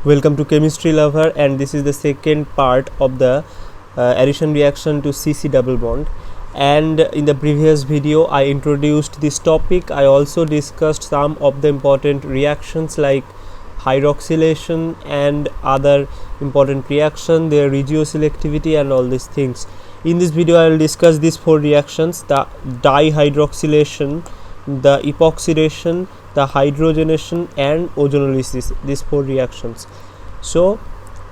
Welcome to Chemistry Lover, and this is the second part of the addition reaction to CC double bond. And in the previous video I introduced this topic. I also discussed some of the important reactions like hydroxylation and other important reaction, their regioselectivity and all these things. In this video I will discuss these four reactions: the dihydroxylation, the epoxidation, the hydrogenation and ozonolysis, these four reactions. So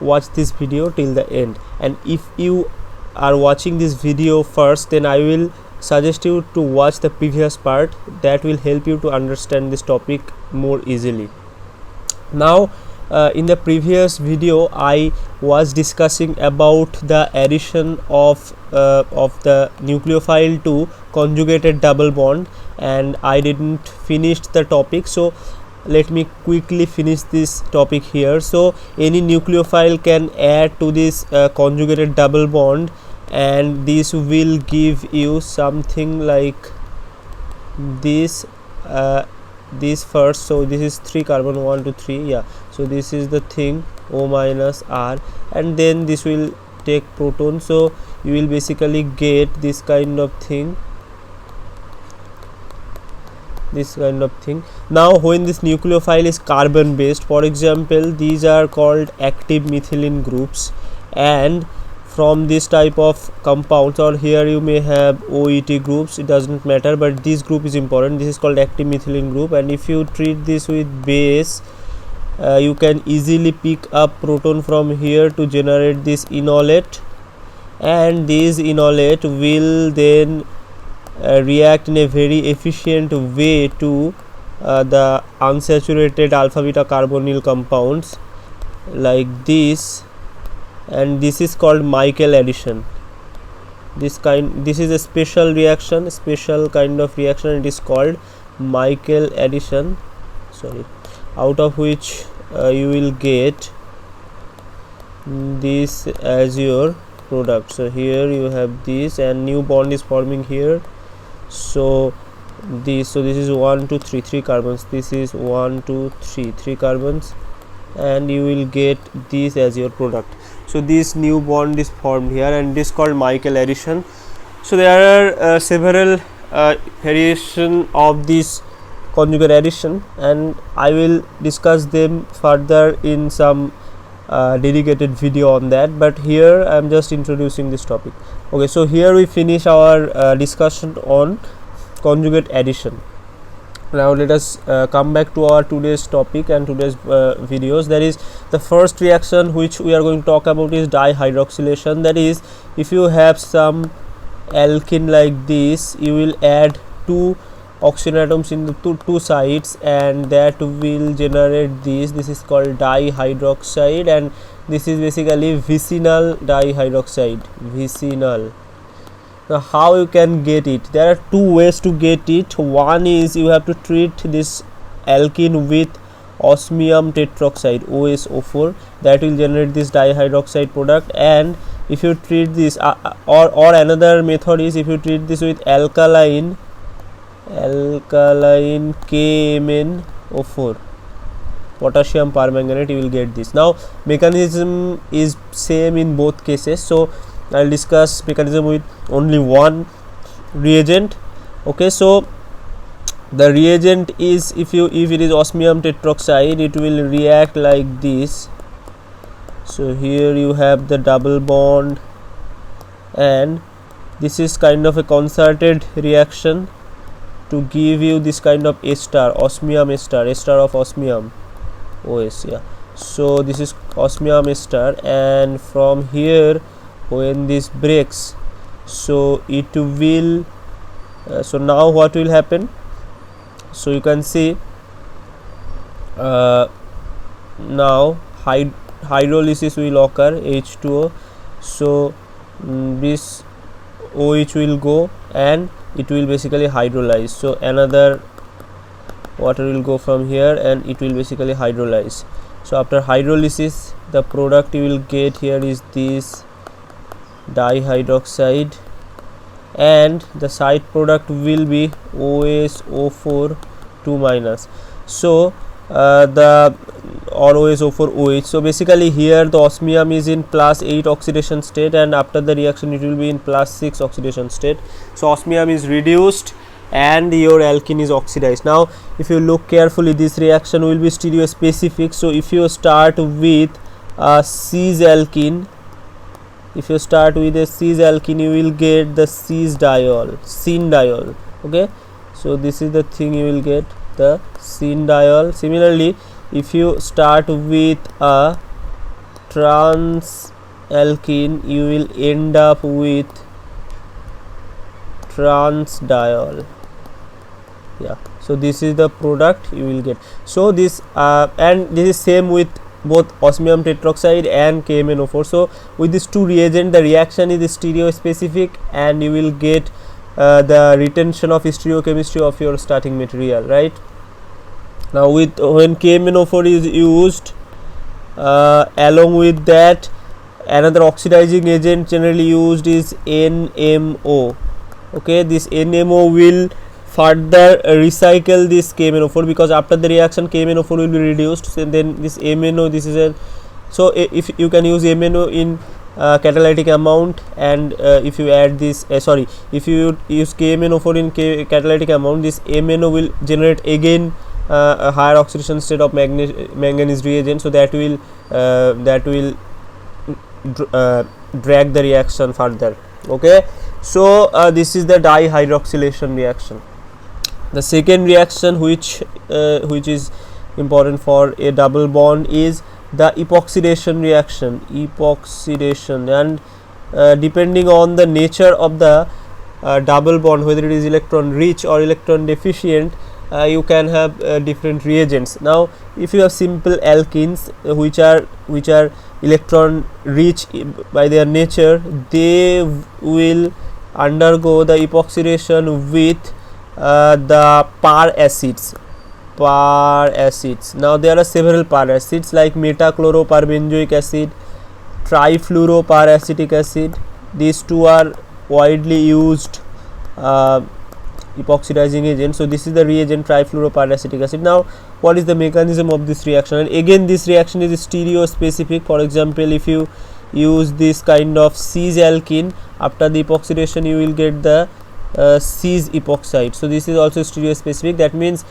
watch this video till the end, and if you are watching this video first, then I will suggest you to watch the previous part. That will help you to understand this topic more easily. Now in the previous video I was discussing about the addition of the nucleophile to conjugated double bond, and I didn't finish the topic, so let me quickly finish this topic here. So any nucleophile can add to this conjugated double bond, and this will give you something like this this first. So this is 3 carbon 1 to 3, yeah. So this is the thing, O minus R, and then this will take proton, so you will basically get this kind of thing, Now when this nucleophile is carbon based, for example, these are called active methylene groups, and from this type of compounds, or here you may have OET groups, it doesn't matter, but this group is important. This is called active methylene group, and if you treat this with base, you can easily pick up proton from here to generate this enolate, and this enolate will then react in a very efficient way to the unsaturated alpha beta carbonyl compounds like this, and this is called Michael addition. This is a special reaction, special kind of reaction, and it is called Michael addition, out of which you will get this as your product. So here you have this, and new bond is forming here. So this is 1 2 3 3 carbons, this is 1 2 3 3 carbons, and you will get this as your product. So this new bond is formed here, and this is called Michael addition. So there are several variation of this conjugate addition, and I will discuss them further in some dedicated video on that, but here I am just introducing this topic. Okay, so here we finish our discussion on conjugate addition. Now let us come back to our today's topic and today's videos. That is, the first reaction which we are going to talk about is dihydroxylation. That is, if you have some alkene like this, you will add 2 oxygen atoms in the two sides, and that will generate this is called dihydroxide, and this is basically vicinal dihydroxide, vicinal. Now how you can get it? There are 2 ways to get it. One is you have to treat this alkene with osmium tetroxide, OSO4, that will generate this dihydroxide product. And if you treat this or another method is, if you treat this with alkaline KMnO4, potassium permanganate, you will get this. Now mechanism is same in both cases, so I will discuss mechanism with only one reagent. Okay, so the reagent is, if it is osmium tetroxide, it will react like this. So here you have the double bond, and this is kind of a concerted reaction to give you this kind of ester, osmium ester of osmium, OS, yeah. So this is osmium ester, and from here when this breaks, so it will so now what will happen? So you can see now hydrolysis will occur, H2O. So this OH will go, and it will basically hydrolyze. So another water will go from here, and it will basically hydrolyze. So after hydrolysis, the product you will get here is this dihydroxide, and the side product will be OSO4 2-. So the or OSO4 OH. So basically here the osmium is in +8 oxidation state, and after the reaction it will be in +6 oxidation state. So osmium is reduced and your alkene is oxidized. Now if you look carefully, this reaction will be stereospecific. So if you start with a cis alkene, if you start with a cis alkene, you will get the cis diol, syn diol. Okay, so this is the thing, you will get the syn diol. Similarly, if you start with a trans alkene, you will end up with trans diol. Yeah, so this is the product you will get. So this and this is same with both osmium tetroxide and KMnO4. So with these two reagents, the reaction is stereospecific, and you will get the retention of stereochemistry of your starting material, right? Now with when KMnO4 is used, along with that, another oxidizing agent generally used is NMO. Okay, this NMO will further recycle this KMnO4, because after the reaction KMnO4 will be reduced, and then this MNO, this is a, so if you can use MNO in catalytic amount, and if you add this if you use KMnO4 in catalytic amount, this MNO will generate again a higher oxidation state of manganese reagent, so that will drag the reaction further. Okay, so this is the dihydroxylation reaction. The second reaction which is important for a double bond is the epoxidation reaction. Epoxidation, and depending on the nature of the double bond, whether it is electron rich or electron deficient, you can have different reagents. Now if you have simple alkenes which are electron rich by their nature, they will undergo the epoxidation with the PAR acids. Now there are several PAR acids like metachloroperbenzoic acid, trifluoroparacetic acid. These two are widely used epoxidizing agent. So this is the reagent trifluoroparacetic acid. Now what is the mechanism of this reaction? And again this reaction is stereospecific. For example, if you use this kind of cis alkene, after the epoxidation you will get the cis epoxide. So this is also stereospecific. That means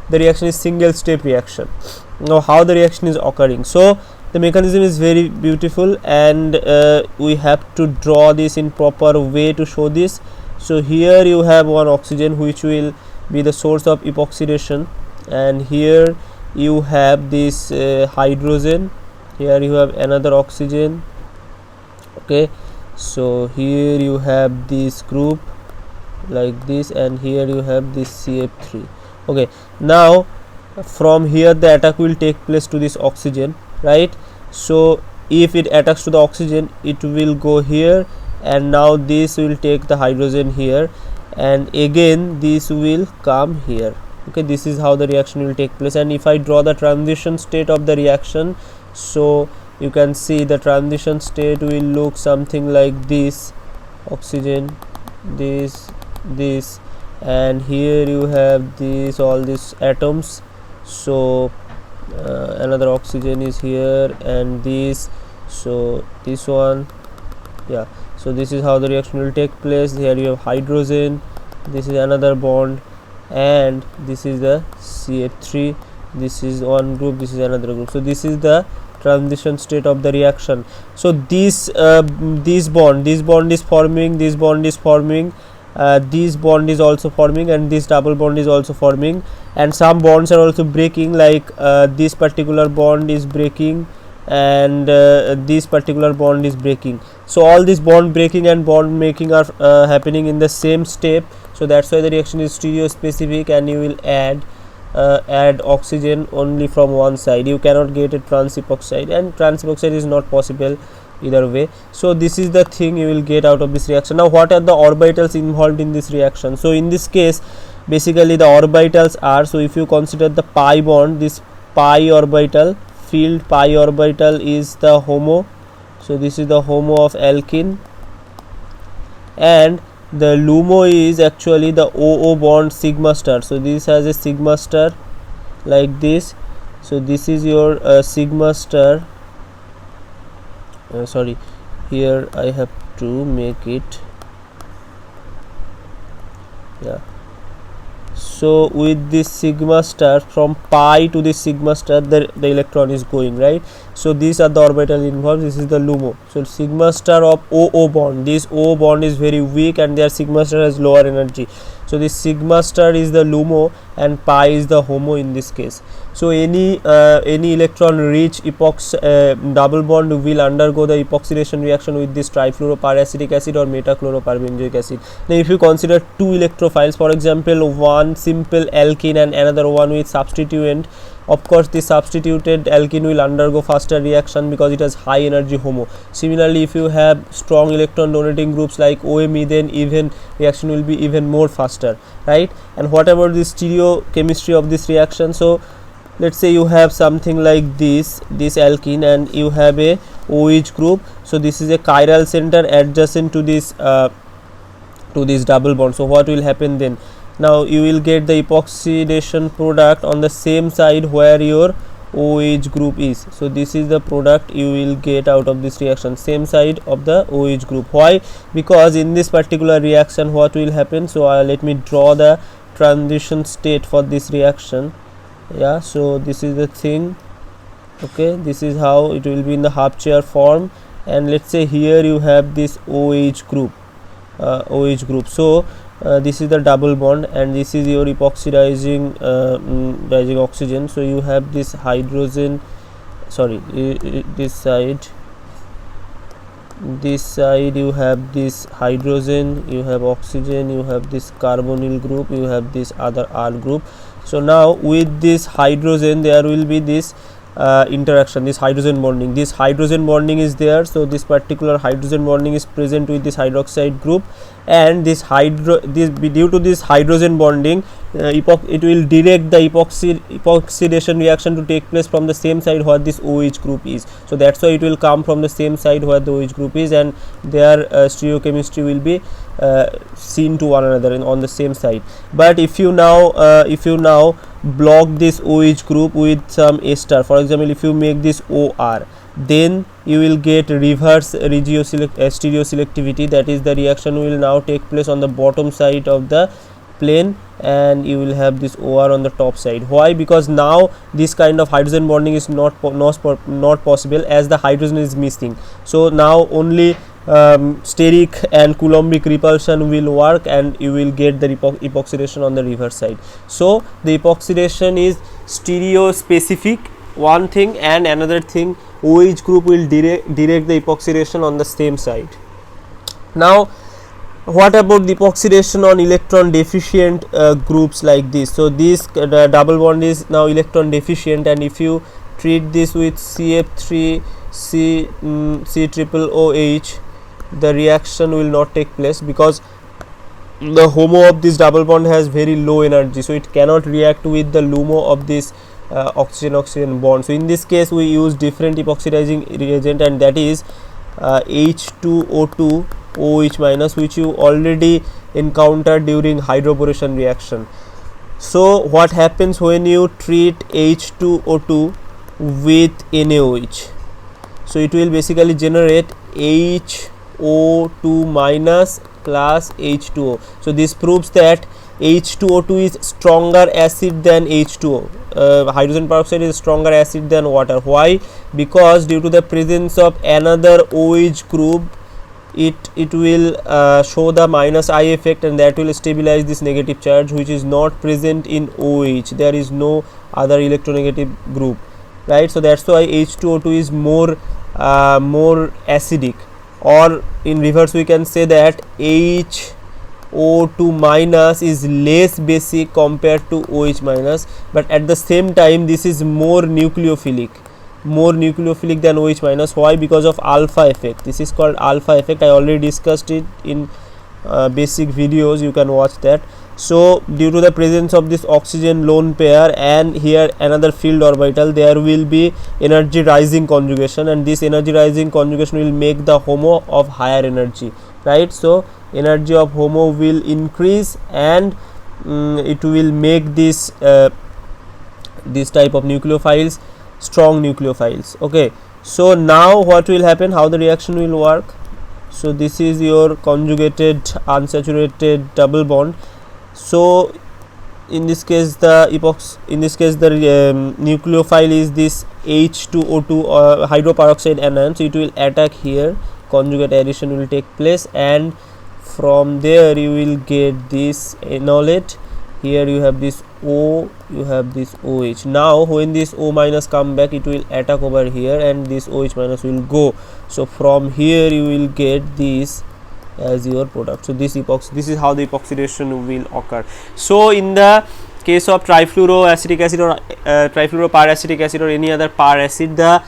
the reaction is single step reaction. Now how the reaction is occurring? So the mechanism is very beautiful, and we have to draw this in proper way to show this. So here you have one oxygen which will be the source of epoxidation, and here you have this hydrogen, here you have another oxygen. Okay, so here you have this group like this, and here you have this CF3. Okay, now from here the attack will take place to this oxygen, right? So if it attacks to the oxygen, it will go here, and now this will take the hydrogen here, and again this will come here. Okay, this is how the reaction will take place. And if I draw the transition state of the reaction, so you can see the transition state will look something like this: oxygen, this, and here you have this, all these atoms. So another oxygen is here, and this, so this one, yeah. So this is how the reaction will take place. Here you have hydrogen, this is another bond, and this is the CH3, this is one group, this is another group. So this is the transition state of the reaction. So this bond is forming, this bond is forming, this bond is also forming, and this double bond is also forming, and some bonds are also breaking, like this particular bond is breaking, and this particular bond is breaking. So all this bond breaking and bond making are happening in the same step. So that's why the reaction is stereospecific, and you will add oxygen only from one side. You cannot get a trans epoxide, and trans epoxide is not possible either way. So this is the thing you will get out of this reaction. Now what are the orbitals involved in this reaction? So in this case basically the orbitals are, so if you consider the pi bond, this pi orbital, filled pi orbital is the HOMO. So this is the HOMO of alkene, and the LUMO is actually the OO bond sigma star. So this has a sigma star like this, So this is your sigma star. Sorry, here I have to make it, yeah. So with this sigma star, from pi to this sigma star, the electron is going, right? So these are the orbital involved. This is the LUMO. So sigma star of OO bond, this O bond is very weak and their sigma star has lower energy. So this sigma star is the LUMO and pi is the HOMO in this case. So any electron rich double bond will undergo the epoxidation reaction with this trifluoroporacetic acid or metachloroperbenzoic acid. Now if you consider two electrophiles, for example one simple alkene and another one with substituent, of course the substituted alkene will undergo faster reaction because it has high energy HOMO. Similarly, if you have strong electron donating groups like OMe, then even reaction will be even more faster, right? And what about the stereochemistry of this reaction? So let's say you have something like this alkene and you have a OH group. So this is a chiral center adjacent to this double bond. So what will happen then? Now you will get the epoxidation product on the same side where your OH group is. So this is the product you will get out of this reaction, same side of the OH group. Why? Because in this particular reaction what will happen? So let me draw the transition state for this reaction. Yeah, so this is the thing. Okay, this is how it will be in the half chair form, and let's say here you have this OH group. So this is the double bond and this is your epoxidizing oxygen. So you have this hydrogen, sorry, this side you have this hydrogen, you have oxygen, you have this carbonyl group, you have this other R group. So now with this hydrogen there will be this interaction, this hydrogen bonding. This hydrogen bonding is there, so this particular hydrogen bonding is present with this hydroxide group, and due to this hydrogen bonding, it will direct the epoxidation reaction to take place from the same side where this OH group is. So that's why it will come from the same side where the OH group is, and their stereochemistry will be seen to one another on the same side. But if you now block this OH group with some A star, for example if you make this OR, then you will get reverse stereoselectivity. That is, the reaction will now take place on the bottom side of the plane and you will have this OR on the top side. Why? Because now this kind of hydrogen bonding is not possible as the hydrogen is missing. So now only steric and coulombic repulsion will work and you will get the epoxidation on the reverse side. So the epoxidation is stereo specific, one thing, and another thing, OH group will direct the epoxidation on the same side. Now what about the epoxidation on electron deficient groups like this? So this double bond is now electron deficient, and if you treat this with CF3 COOH, the reaction will not take place because the HOMO of this double bond has very low energy, so it cannot react with the LUMO of this oxygen bond. So in this case we use different epoxidizing reagent, and that is H2O2 OH minus, which you already encountered during hydroboration reaction. So what happens when you treat H2O2 with NaOH? So it will basically generate HO2 minus plus H2O. So this proves that H2O2 is stronger acid than H2O. Hydrogen peroxide is stronger acid than water. Why? Because due to the presence of another OH group, it will show the minus I effect, and that will stabilize this negative charge which is not present in OH. There is no other electronegative group, right? So that's why H2O2 is more acidic, or in reverse we can say that HO2 minus is less basic compared to OH minus, but at the same time this is more nucleophilic than OH minus. Why? Because of alpha effect. This is called alpha effect. I already discussed it in basic videos, you can watch that. So due to the presence of this oxygen lone pair and here another field orbital, there will be energy rising conjugation, and this energy rising conjugation will make the HOMO of higher energy, right? So energy of HOMO will increase, and it will make this this type of nucleophiles, strong nucleophiles. Okay, so now what will happen, how the reaction will work? So this is your conjugated unsaturated double bond. So in this case the nucleophile is this H2O2 hydroperoxide anion, so it will attack here, conjugate addition will take place, and from there you will get this enolate. Here you have this O, you have this OH. Now when this O minus come back, it will attack over here and this OH minus will go. So from here you will get this as your product. So this is how the epoxidation will occur. So in the case of trifluoroacetic acid or trifluoropyracetic acid or any other pyr acid, the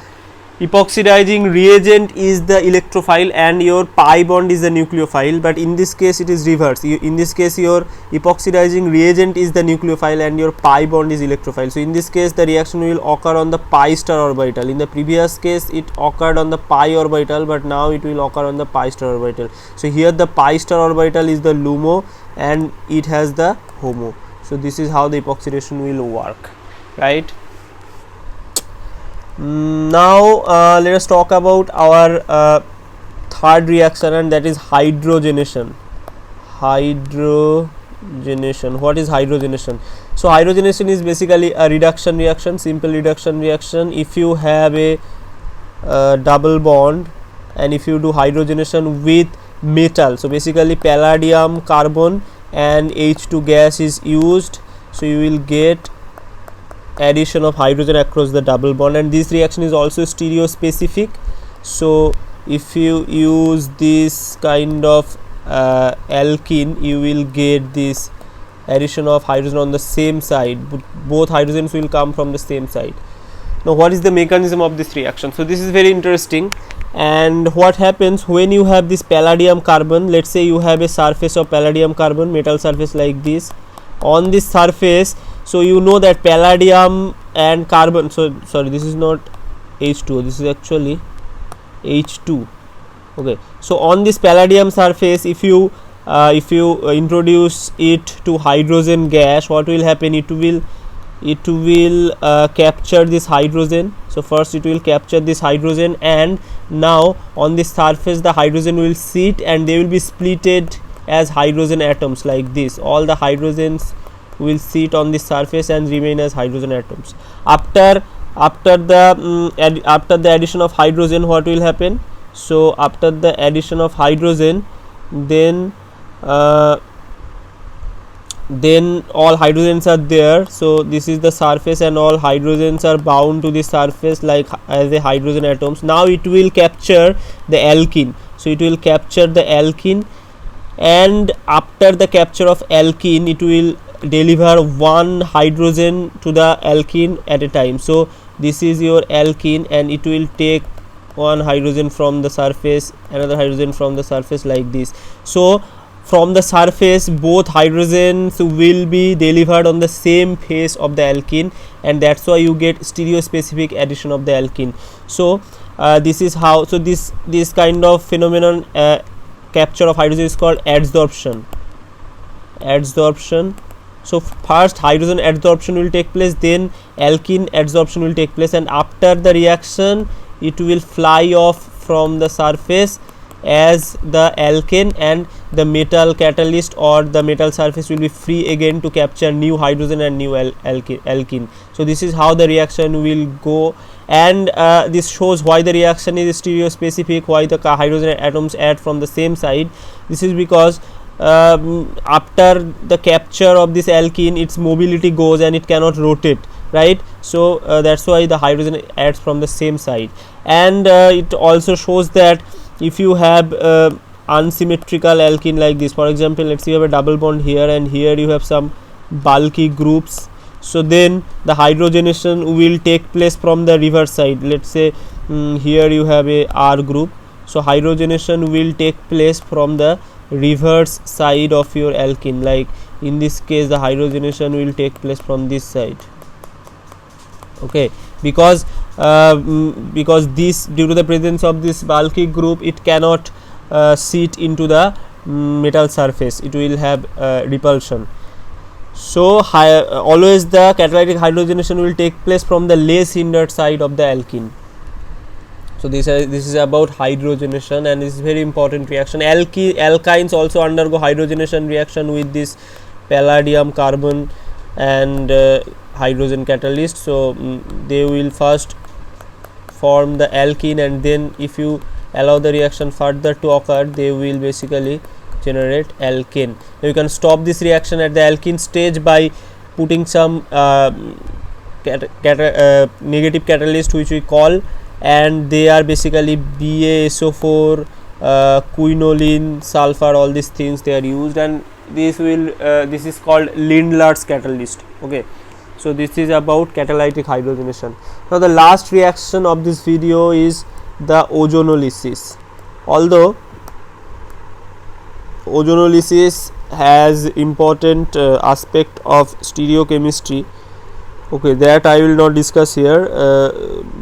epoxidizing reagent is the electrophile and your pi bond is the nucleophile, but in this case it is reverse. In this case your epoxidizing reagent is the nucleophile and your pi bond is electrophile. So in this case the reaction will occur on the pi star orbital. In the previous case it occurred on the pi orbital, but now it will occur on the pi star orbital. So here the pi star orbital is the LUMO and it has the HOMO. So this is how the epoxidation will work, right? Now let us talk about our third reaction, and that is hydrogenation. What is hydrogenation? So hydrogenation is basically a reduction reaction, simple reduction reaction. If you have a double bond and if you do hydrogenation with metal, so basically palladium carbon and H2 gas is used, so you will get addition of hydrogen across the double bond, and this reaction is also stereo specific. So if you use this kind of alkene, you will get this addition of hydrogen on the same side. Both hydrogens will come from the same side. Now what is the mechanism of this reaction? So this is very interesting. And what happens when you have this palladium carbon, let's say you have a surface of palladium carbon, metal surface like this. On this surface, so you know that palladium and carbon, so sorry, this is not H2O, this is actually H2. Okay, so on this palladium surface, if you introduce it to hydrogen gas, what will happen? It will capture this hydrogen. So first it will capture this hydrogen, and now on this surface the hydrogen will sit and they will be splitted as hydrogen atoms like this. All the hydrogens will sit on this surface and remain as hydrogen atoms. After the addition of hydrogen, what will happen? So after the addition of hydrogen, then all hydrogens are there. So this is the surface and all hydrogens are bound to the surface like as a hydrogen atoms. Now it will capture the alkene. So it will capture the alkene, and after the capture of alkene, it will deliver one hydrogen to the alkene at a time. So this is your alkene, and it will take one hydrogen from the surface, another hydrogen from the surface like this. So from the surface both hydrogens will be delivered on the same face of the alkene, and that's why you get stereo specific addition of the alkene. So this is how, so this kind of phenomenon, capture of hydrogen, is called adsorption. So first hydrogen adsorption will take place, then alkene adsorption will take place, and after the reaction it will fly off from the surface as the alkane, and the metal catalyst or the metal surface will be free again to capture new hydrogen and new alkene. So this is how the reaction will go, and this shows why the reaction is stereo specific, why the hydrogen atoms add from the same side. This is because after the capture of this alkene, its mobility goes and it cannot rotate, right? So that's why the hydrogen adds from the same side. And it also shows that if you have unsymmetrical alkene like this, for example, let's say you have a double bond here and here you have some bulky groups, so then the hydrogenation will take place from the reverse side. Let's say here you have a R group, so hydrogenation will take place from the reverse side of your alkene. Like in this case the hydrogenation will take place from this side. Okay, because this, due to the presence of this bulky group, it cannot sit into the metal surface, it will have repulsion. So always the catalytic hydrogenation will take place from the less hindered side of the alkene. So this is about hydrogenation, and this is very important reaction. Alkynes also undergo hydrogenation reaction with this palladium, carbon and hydrogen catalyst. So they will first form the alkene, and then if you allow the reaction further to occur, they will basically generate alkane. Now you can stop this reaction at the alkene stage by putting some negative catalyst, which we call, and they are basically BaSO4, quinoline, sulfur, all these things they are used, and this is called Lindlar's catalyst. Okay, so this is about catalytic hydrogenation. Now the last reaction of this video is the ozonolysis. Although ozonolysis has important aspect of stereochemistry, okay, that I will not discuss here.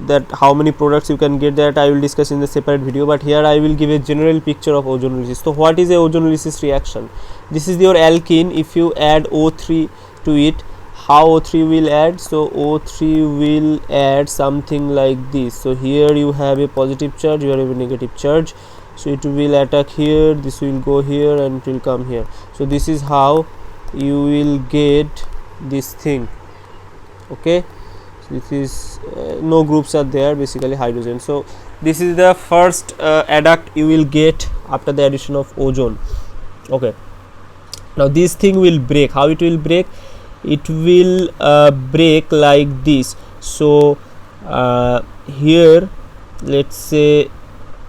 That how many products you can get, that I will discuss in the separate video, but here I will give a general picture of ozonolysis. So what is a ozonolysis reaction? This is your alkene. If you add O3 to it, how O3 will add? So O3 will add something like this. So here you have a positive charge, you have a negative charge, so it will attack here, this will go here, and it will come here. So this is how you will get this thing. Okay, so this is no groups are there, basically hydrogen. So this is the first adduct you will get after the addition of ozone. Okay, now this thing will break. How it will break? It will break like this. So here let's say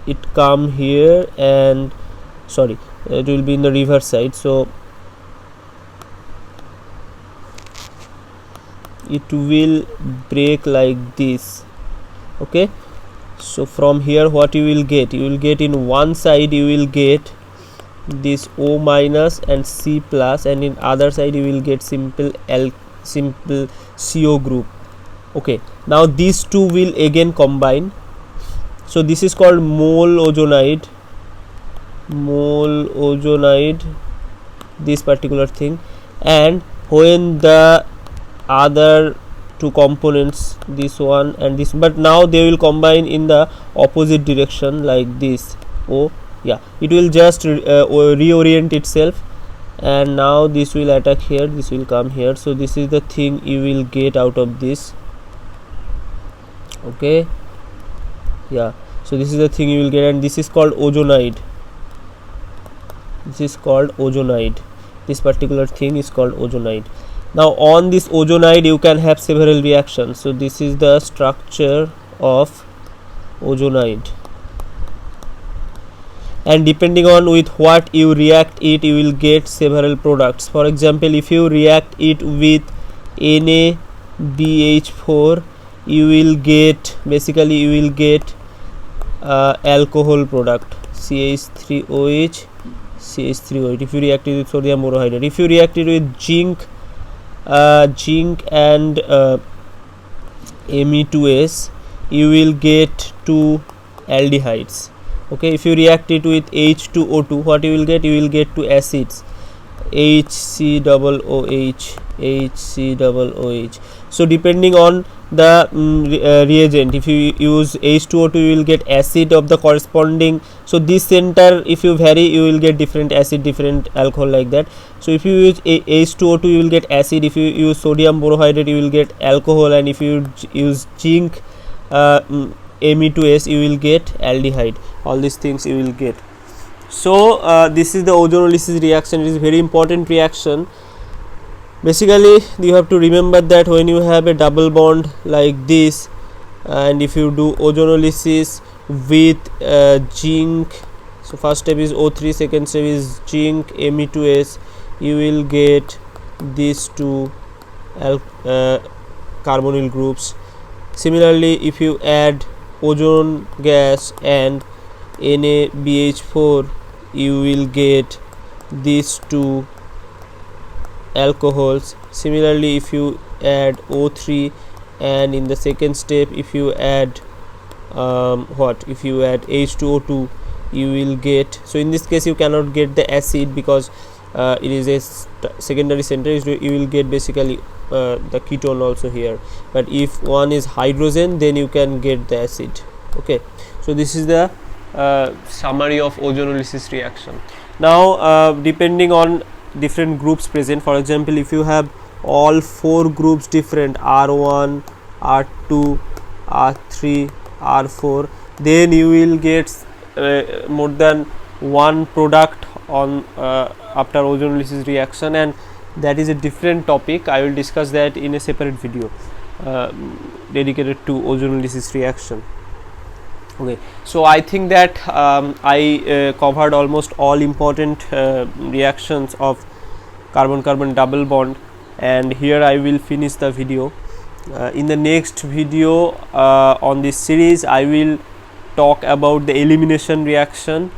it come here, and sorry, it will be in the reverse side. So it will break like this. Okay, so from here what you will get? You will get in one side you will get this O minus and C plus, and in other side you will get simple CO group. Okay, now these two will again combine. So this is called mole ozonide, this particular thing. And when the other two components, this one and this, but now they will combine in the opposite direction like this. Oh yeah, it will just reorient itself, and now this will attack here, this will come here. So this is the thing you will get out of this. Okay, yeah, so this is the thing you will get, and this is called ozonide. This particular thing is called ozonide. Now on this ozonide you can have several reactions. So this is the structure of ozonide, and depending on with what you react it, you will get several products. For example, if you react it with NaBH4, you will get alcohol product, CH3OH, CH3OH. If you react it with sodium borohydride, if you react it with zinc and Me2S, you will get two aldehydes. Okay, if you react it with H2O2, what you will get? You will get two acids, HCOOH. So depending on the reagent, if you use H2O2, you will get acid of the corresponding. So this center, if you vary, you will get different acid, different alcohol, like that. So if you use H2O2, you will get acid. If you use sodium borohydride, you will get alcohol, and if you use zinc Me2S, you will get aldehyde. All these things you will get. So this is the ozonolysis reaction. It is very important reaction. Basically you have to remember that when you have a double bond like this, and if you do ozonolysis with zinc, so first step is O3, second step is zinc Me2S, you will get these two carbonyl groups. Similarly, if you add ozone gas and NaBH4, you will get these two alcohols. Similarly, if you add O3, and in the second step if you add if you add H2O2, you will get, so in this case you cannot get the acid because it is a secondary center, you will get basically the ketone also here, but if one is hydrogen, then you can get the acid. Okay, so this is the summary of ozonolysis reaction. Now depending on different groups present, for example, if you have all 4 groups different, R1, R2, R3, R4, then you will get more than one product on after ozonolysis reaction, and that is a different topic. I will discuss that in a separate video dedicated to ozonolysis reaction. Okay, so I think that I covered almost all important reactions of carbon-carbon double bond, and here I will finish the video. In the next video on this series, I will talk about the elimination reaction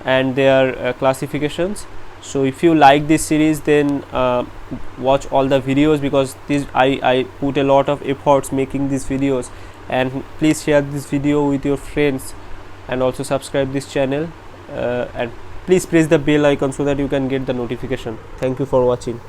and their classifications. So if you like this series, then watch all the videos, because this I put a lot of efforts making these videos, and please share this video with your friends, and also subscribe this channel, and please press the bell icon so that you can get the notification. Thank you for watching.